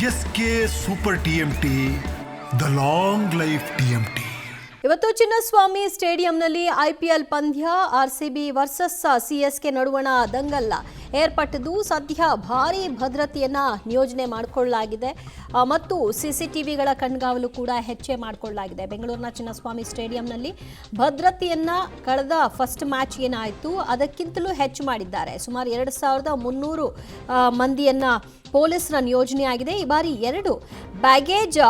SK super TMT, the long life TMT. ಇವತ್ತು Chinnaswamy ಸ್ಟೇಡಿಯಂನಲ್ಲಿ IPL ಪಂದ್ಯ RCB versus CSK ನಡುವಣ ದಂಗಲ್ಲ ಏರ್ಪಟ್ಟಿದ್ದು ಸದ್ಯ ಭಾರೀ ಭದ್ರತೆಯನ್ನ ನಿಯೋಜನೆ ಮಾಡಿಕೊಳ್ಳಲಾಗಿದೆ ಮತ್ತು CCTVಗಳ ಕಣ್ಗಾವಲು ಕೂಡ ಹೆಚ್ಚೆ ಮಾಡಿಕೊಳ್ಳಲಾಗಿದೆ. ಬೆಂಗಳೂರಿನ ಚಿನ್ನಸ್ವಾಮಿ ಸ್ಟೇಡಿಯಂನಲ್ಲಿ ಭದ್ರತೆಯನ್ನ ಕಳೆದ ಫಸ್ಟ್ ಮ್ಯಾಚ್ ಏನಾಯಿತು ಅದಕ್ಕಿಂತಲೂ ಹೆಚ್ಚು ಮಾಡಿದ್ದಾರೆ. ಸುಮಾರು 2300 ಮಂದಿಯನ್ನ ಪೊಲೀಸರ ನಿಯೋಜನೆಯಾಗಿದೆ. ಈ ಬಾರಿ 2 ಬ್ಯಾಗೇಜ್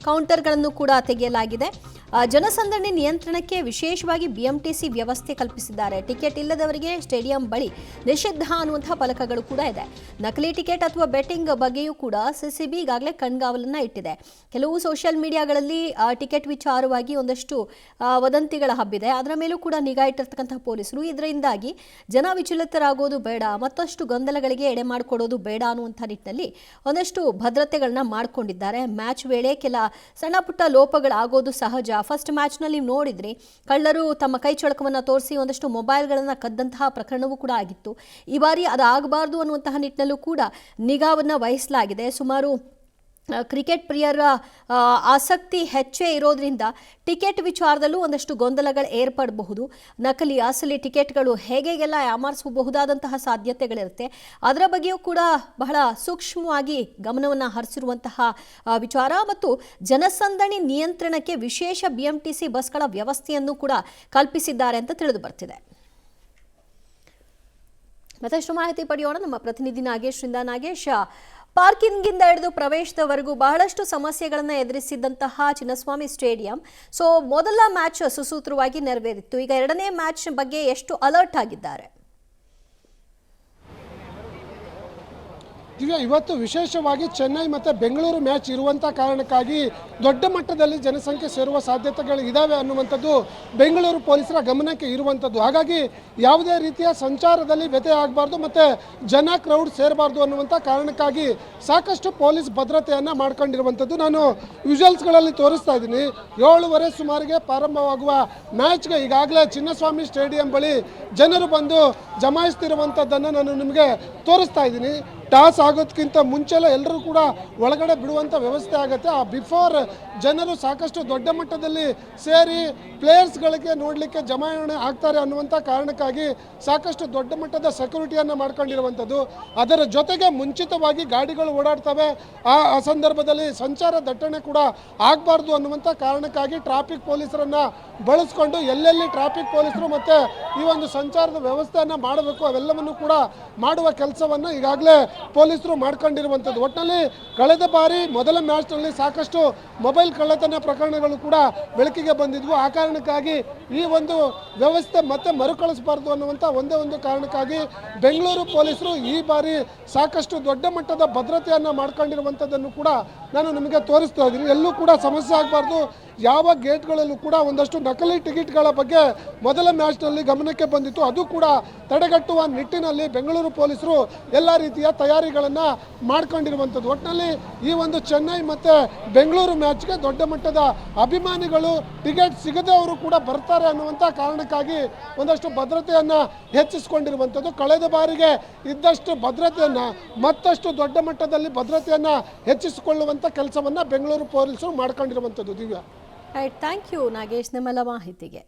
ಕೌಂಟರ್ಗಳನ್ನು ಕೂಡ ತೆಗೆಯಲಾಗಿದೆ. ಜನಸಂದಣಿ ನಿಯಂತ್ರಣಕ್ಕೆ ವಿಶೇಷವಾಗಿ BMTC ವ್ಯವಸ್ಥೆ ಕಲ್ಪಿಸಿದ್ದಾರೆ. ಟಿಕೆಟ್ ಇಲ್ಲದವರಿಗೆ ಸ್ಟೇಡಿಯಂ ಬಳಿ ನಿಷಿದ್ಧ ಅನ್ನುವಂತಹ ಫಲಕಗಳು ಕೂಡ ಇದೆ. ನಕಲಿ ಟಿಕೆಟ್ ಅಥವಾ ಬೆಟ್ಟಿಂಗ್ ಬಗ್ಗೆಯೂ ಕೂಡ CCB ಈಗಾಗಲೇ ಕಣ್ಗಾವಲನ್ನ ಇಟ್ಟಿದೆ. ಕೆಲವು ಸೋಷಿಯಲ್ ಮೀಡಿಯಾಗಳಲ್ಲಿ ಟಿಕೆಟ್ ವಿಚಾರವಾಗಿ ಒಂದಷ್ಟು ವದಂತಿಗಳ ಹಬ್ಬಿದೆ. ಅದರ ಮೇಲೂ ಕೂಡ ನಿಗಾ ಇಟ್ಟಿರ್ತಕ್ಕಂತಹ ಪೊಲೀಸರು ಇದರಿಂದಾಗಿ ಜನ ವಿಚಲಿತರಾಗೋದು ಬೇಡ, ಮತ್ತಷ್ಟು ಗೊಂದಲಗಳಿಗೆ ಎಡೆ ಮಾಡಿಕೊಡೋದು ಬೇಡ ಅನ್ನುವಂಥ ನಿಟ್ಟಿನಲ್ಲಿ ಒಂದಷ್ಟು ಭದ್ರತೆಗಳನ್ನ ಮಾಡಿಕೊಂಡಿದ್ದಾರೆ. ಮ್ಯಾಚ್ ವೇಳೆ ಕೆಲ ಸಣ್ಣ ಪುಟ್ಟ ಲೋಪಗಳಾಗೋದು ಸಹಜ. ಫಸ್ಟ್ ಮ್ಯಾಚ್ನಲ್ಲಿ ನೋಡಿದ್ರಿ, ಕಳ್ಳರು ತಮ್ಮ ಕೈ ಚಳಕವನ್ನು ತೋರಿಸಿ ಒಂದಷ್ಟು ಮೊಬೈಲ್ಗಳನ್ನು ಕದ್ದಂತಹ ಪ್ರಕರಣವೂ ಕೂಡ ಆಗಿತ್ತು. ಈ ಬಾರಿ ಅದಾಗಬಾರ್ದು ಅನ್ನುವಂತಹ ನಿಟ್ಟಿನಲ್ಲೂ ಕೂಡ ನಿಗಾವನ್ನು ವಹಿಸಲಾಗಿದೆ. ಸುಮಾರು ಕ್ರಿಕೆಟ್ ಪ್ರಿಯರ ಆಸಕ್ತಿ ಹೆಚ್ಚೇ ಇರೋದ್ರಿಂದ ಟಿಕೆಟ್ ವಿಚಾರದಲ್ಲೂ ಒಂದಷ್ಟು ಗೊಂದಲಗಳು ಏರ್ಪಡಬಹುದು. ನಕಲಿ ಅಸಲಿ ಟಿಕೆಟ್ಗಳು ಹೇಗೆಲ್ಲ ಯಾಮಾರಿಸಬಹುದಾದಂತಹ ಸಾಧ್ಯತೆಗಳಿರುತ್ತೆ. ಅದರ ಬಗ್ಗೆಯೂ ಕೂಡ ಬಹಳ ಸೂಕ್ಷ್ಮವಾಗಿ ಗಮನವನ್ನು ಹರಿಸಿರುವಂತಹ ವಿಚಾರ ಮತ್ತು ಜನಸಂದಣಿ ನಿಯಂತ್ರಣಕ್ಕೆ ವಿಶೇಷ BMTC ಬಸ್ಗಳ ವ್ಯವಸ್ಥೆಯನ್ನು ಕೂಡ ಕಲ್ಪಿಸಿದ್ದಾರೆ ಅಂತ ತಿಳಿದು ಬರ್ತಿದೆ. ಮತ್ತಷ್ಟು ಮಾಹಿತಿ ಪಡೆಯೋಣ ನಮ್ಮ ಪ್ರತಿನಿಧಿ ನಾಗೇಶ್ರಿಂದ. ನಾಗೇಶ್, ಪಾರ್ಕಿಂಗಿಂದ ಹಿಡಿದು ಪ್ರವೇಶದವರೆಗೂ ಬಹಳಷ್ಟು ಸಮಸ್ಯೆಗಳನ್ನು ಎದುರಿಸಿದ್ದಂತಹ ಚಿನ್ನಸ್ವಾಮಿ ಸ್ಟೇಡಿಯಂ ಮೊದಲ ಮ್ಯಾಚ್ ಸುಸೂತ್ರವಾಗಿ ನೆರವೇರಿತ್ತು. ಈಗ ಎರಡನೇ ಮ್ಯಾಚ್ ಬಗ್ಗೆ ಎಷ್ಟು ಅಲರ್ಟ್ ಆಗಿದ್ದಾರೆ? ದಿವ್ಯಾ, ಇವತ್ತು ವಿಶೇಷವಾಗಿ ಚೆನ್ನೈ ಮತ್ತು ಬೆಂಗಳೂರು ಮ್ಯಾಚ್ ಇರುವಂಥ ಕಾರಣಕ್ಕಾಗಿ ದೊಡ್ಡ ಮಟ್ಟದಲ್ಲಿ ಜನಸಂಖ್ಯೆ ಸೇರುವ ಸಾಧ್ಯತೆಗಳು ಇದ್ದಾವೆ ಅನ್ನುವಂಥದ್ದು ಬೆಂಗಳೂರು ಪೊಲೀಸರ ಗಮನಕ್ಕೆ ಇರುವಂಥದ್ದು. ಹಾಗಾಗಿ ಯಾವುದೇ ರೀತಿಯ ಸಂಚಾರದಲ್ಲಿ ವ್ಯತ್ಯಯ ಆಗಬಾರ್ದು ಮತ್ತು ಕ್ರೌಡ್ ಸೇರಬಾರ್ದು ಅನ್ನುವಂಥ ಕಾರಣಕ್ಕಾಗಿ ಸಾಕಷ್ಟು ಪೊಲೀಸ್ ಭದ್ರತೆಯನ್ನು ಮಾಡ್ಕೊಂಡಿರುವಂಥದ್ದು ನಾನು ವಿಜುವಲ್ಸ್ಗಳಲ್ಲಿ ತೋರಿಸ್ತಾ ಇದ್ದೀನಿ. 7:30 ಸುಮಾರಿಗೆ ಪ್ರಾರಂಭವಾಗುವ ಮ್ಯಾಚ್ಗೆ ಈಗಾಗಲೇ ಚಿನ್ನಸ್ವಾಮಿ ಸ್ಟೇಡಿಯಂ ಬಳಿ ಜನರು ಬಂದು ಜಮಾಯಿಸ್ತಿರುವಂಥದ್ದನ್ನು ನಾನು ನಿಮಗೆ ತೋರಿಸ್ತಾ ಇದ್ದೀನಿ. ಟಾಸ್ ಆಗೋದಕ್ಕಿಂತ ಮುಂಚೆಲ್ಲ ಎಲ್ಲರೂ ಕೂಡ ಒಳಗಡೆ ಬಿಡುವಂಥ ವ್ಯವಸ್ಥೆ ಆಗುತ್ತೆ. ಆ ಬಿಫೋರ್ ಜನರು ಸಾಕಷ್ಟು ದೊಡ್ಡ ಮಟ್ಟದಲ್ಲಿ ಸೇರಿ ಪ್ಲೇಯರ್ಸ್ಗಳಿಗೆ ನೋಡಲಿಕ್ಕೆ ಜಮಾವಣೆ ಆಗ್ತಾರೆ ಅನ್ನುವಂಥ ಕಾರಣಕ್ಕಾಗಿ ಸಾಕಷ್ಟು ದೊಡ್ಡ ಮಟ್ಟದ ಸೆಕ್ಯೂರಿಟಿಯನ್ನು ಮಾಡ್ಕೊಂಡಿರುವಂಥದ್ದು. ಅದರ ಜೊತೆಗೆ ಮುಂಚಿತವಾಗಿ ಗಾಡಿಗಳು ಓಡಾಡ್ತವೆ. ಆ ಸಂದರ್ಭದಲ್ಲಿ ಸಂಚಾರ ದಟ್ಟಣೆ ಕೂಡ ಆಗಬಾರ್ದು ಅನ್ನುವಂಥ ಕಾರಣಕ್ಕಾಗಿ ಟ್ರಾಫಿಕ್ ಪೊಲೀಸರನ್ನು ಬಳಸ್ಕೊಂಡು ಎಲ್ಲೆಲ್ಲಿ ಟ್ರಾಫಿಕ್ ಪೊಲೀಸರು ಮತ್ತು ಈ ಒಂದು ಸಂಚಾರದ ವ್ಯವಸ್ಥೆಯನ್ನು ಮಾಡಬೇಕು ಅವೆಲ್ಲವನ್ನು ಕೂಡ ಮಾಡುವ ಕೆಲಸವನ್ನು ಈಗಾಗಲೇ ಪೊಲೀಸರು ಮಾಡ್ಕೊಂಡಿರುವಂಥದ್ದು. ಒಟ್ಟಿನಲ್ಲಿ ಕಳೆದ ಬಾರಿ ಮೊದಲ ಮ್ಯಾಚ್ನಲ್ಲಿ ಸಾಕಷ್ಟು ಮೊಬೈಲ್ ಕಳ್ಳತನ ಪ್ರಕರಣಗಳು ಕೂಡ ಬೆಳಕಿಗೆ ಬಂದಿದ್ವು. ಆ ಕಾರಣಕ್ಕಾಗಿ ಈ ಒಂದು ವ್ಯವಸ್ಥೆ ಮತ್ತೆ ಮರುಕಳಿಸಬಾರ್ದು ಅನ್ನುವಂಥ ಒಂದೇ ಒಂದು ಕಾರಣಕ್ಕಾಗಿ ಬೆಂಗಳೂರು ಪೊಲೀಸರು ಈ ಬಾರಿ ಸಾಕಷ್ಟು ದೊಡ್ಡ ಮಟ್ಟದ ಭದ್ರತೆಯನ್ನು ಮಾಡ್ಕೊಂಡಿರುವಂಥದ್ದನ್ನು ಕೂಡ ನಾನು ನಿಮಗೆ ತೋರಿಸ್ತಾ ಇದ್ದೀನಿ. ಎಲ್ಲೂ ಕೂಡ ಸಮಸ್ಯೆ ಆಗಬಾರ್ದು. ಯಾವ ಗೇಟ್ಗಳಲ್ಲೂ ಕೂಡ ಒಂದಷ್ಟು ನಕಲಿ ಟಿಕೆಟ್ಗಳ ಬಗ್ಗೆ ಮೊದಲ ಮ್ಯಾಚ್ನಲ್ಲಿ ಗಮನಕ್ಕೆ ಬಂದಿತ್ತು. ಅದು ಕೂಡ ತಡೆಗಟ್ಟುವ ನಿಟ್ಟಿನಲ್ಲಿ ಬೆಂಗಳೂರು ಪೊಲೀಸರು ಎಲ್ಲ ರೀತಿಯ ತಯಾರಿಗಳನ್ನು ಮಾಡ್ಕೊಂಡಿರುವಂಥದ್ದು. ಒಟ್ಟಿನಲ್ಲಿ ಈ ಒಂದು ಚೆನ್ನೈ ಮತ್ತು ಬೆಂಗಳೂರು ಮ್ಯಾಚ್ಗೆ ದೊಡ್ಡ ಮಟ್ಟದ ಅಭಿಮಾನಿಗಳು ಟಿಕೆಟ್ ಸಿಗದವರು ಕೂಡ ಬರ್ತಾರೆ ಅನ್ನುವಂಥ ಕಾರಣಕ್ಕಾಗಿ ಒಂದಷ್ಟು ಭದ್ರತೆಯನ್ನು ಹೆಚ್ಚಿಸಿಕೊಂಡಿರುವಂಥದ್ದು. ಕಳೆದ ಬಾರಿಗೆ ಇದ್ದಷ್ಟು ಭದ್ರತೆಯನ್ನು ಮತ್ತಷ್ಟು ದೊಡ್ಡ ಮಟ್ಟದಲ್ಲಿ ಭದ್ರತೆಯನ್ನು ಹೆಚ್ಚಿಸಿಕೊಳ್ಳುವಂಥ ಕೆಲಸವನ್ನು ಬೆಂಗಳೂರು ಪೊಲೀಸರು ಮಾಡ್ಕೊಂಡಿರುವಂಥದ್ದು. ದಿವ್ಯಾ, ಥ್ಯಾಂಕ್ ಯು ನಾಗೇಶ್ ನಿಮ್ಮೆಲ್ಲ ಮಾಹಿತಿಗೆ.